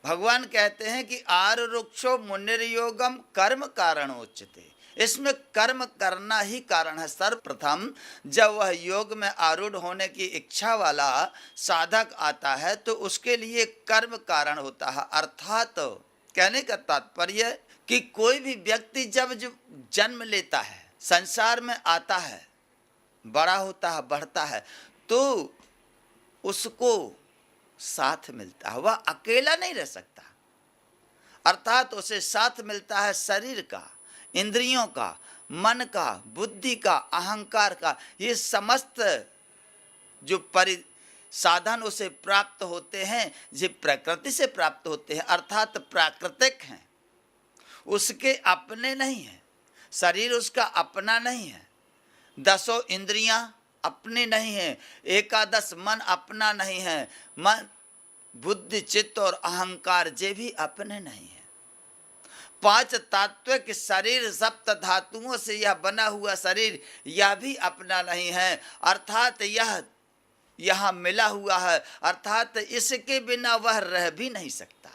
भगवान कहते हैं कि आरुक्षो मुनिर्योगम कर्म कारणोच्यते। इसमें कर्म करना ही कारण है। सर्वप्रथम जब वह योग में आरूढ़ होने की इच्छा वाला साधक आता है तो उसके लिए कर्म कारण होता है। अर्थात कहने का तात्पर्य कि कोई भी व्यक्ति जब जन्म लेता है, संसार में आता है, बड़ा होता है, बढ़ता है, तो उसको साथ मिलता है, वह अकेला नहीं रह सकता। अर्थात उसे साथ मिलता है शरीर का, इंद्रियों का, मन का, बुद्धि का, अहंकार का। ये समस्त जो साधन उसे प्राप्त होते हैं, ये प्रकृति से प्राप्त होते हैं, अर्थात प्राकृतिक हैं, उसके अपने नहीं हैं। शरीर उसका अपना नहीं है, 10 इंद्रियां अपनी नहीं है, एकादश मन अपना नहीं है, मन, बुद्धि, चित्त और अहंकार ये भी अपने नहीं है। 5 तात्विक शरीर, सप्त धातुओं से यह बना हुआ शरीर, यह भी अपना नहीं है। अर्थात यह यहाँ मिला हुआ है, अर्थात इसके बिना वह रह भी नहीं सकता।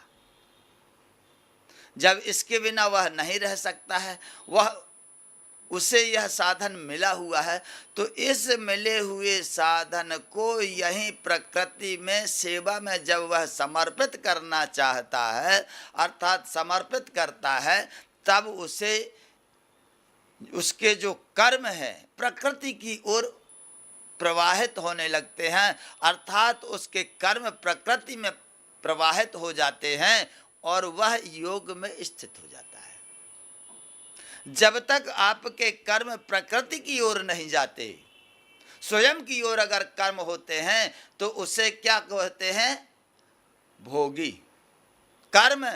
जब इसके बिना वह नहीं रह सकता है, वह उसे यह साधन मिला हुआ है, तो इस मिले हुए साधन को यही प्रकृति में सेवा में जब वह समर्पित करना चाहता है, अर्थात समर्पित करता है, तब उसे उसके जो कर्म है प्रकृति की ओर प्रवाहित होने लगते हैं। अर्थात उसके कर्म प्रकृति में प्रवाहित हो जाते हैं और वह योग में स्थित हो जाता है। जब तक आपके कर्म प्रकृति की ओर नहीं जाते, स्वयं की ओर अगर कर्म होते हैं, तो उसे क्या कहते हैं? भोगी। कर्म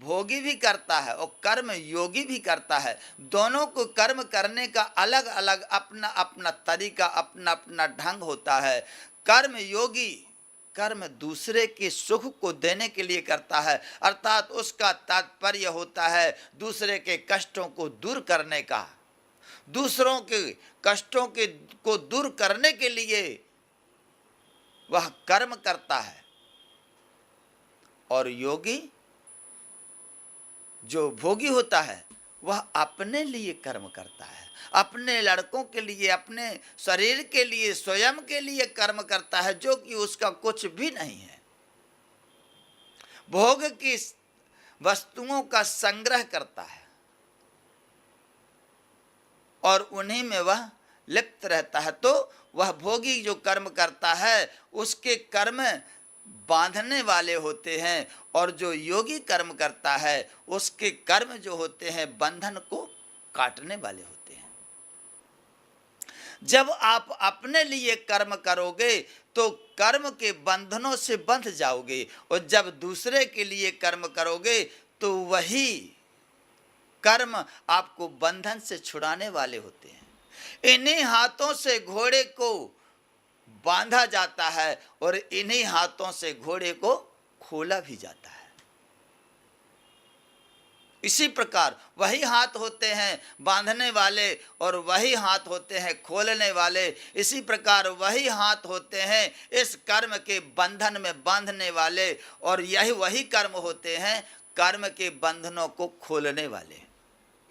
भोगी भी करता है और कर्म योगी भी करता है। दोनों को कर्म करने का अलग अलग अपना अपना तरीका, अपना अपना ढंग होता है। कर्म योगी कर्म दूसरे के सुख को देने के लिए करता है, अर्थात उसका तात्पर्य होता है दूसरे के कष्टों को दूर करने का, दूसरों के कष्टों को दूर करने के लिए वह कर्म करता है। और योगी जो भोगी होता है, वह अपने लिए कर्म करता है, अपने लड़कों के लिए, अपने शरीर के लिए, स्वयं के लिए कर्म करता है, जो कि उसका कुछ भी नहीं है। भोग की वस्तुओं का संग्रह करता है और उन्हीं में वह लिप्त रहता है। तो वह भोगी जो कर्म करता है, उसके कर्म बांधने वाले होते हैं, और जो योगी कर्म करता है, उसके कर्म जो होते हैं बंधन को काटने वाले होते हैं। जब आप अपने लिए कर्म करोगे तो कर्म के बंधनों से बंध जाओगे, और जब दूसरे के लिए कर्म करोगे तो वही कर्म आपको बंधन से छुड़ाने वाले होते हैं। इन्हीं हाथों से घोड़े को बांधा जाता है और इन्हीं हाथों से घोड़े को खोला भी जाता है। इसी प्रकार वही हाथ होते हैं बांधने वाले और वही हाथ होते हैं खोलने वाले। इसी प्रकार वही हाथ होते हैं इस कर्म के बंधन में बांधने वाले, और यही वही कर्म होते हैं कर्म के बंधनों को खोलने वाले।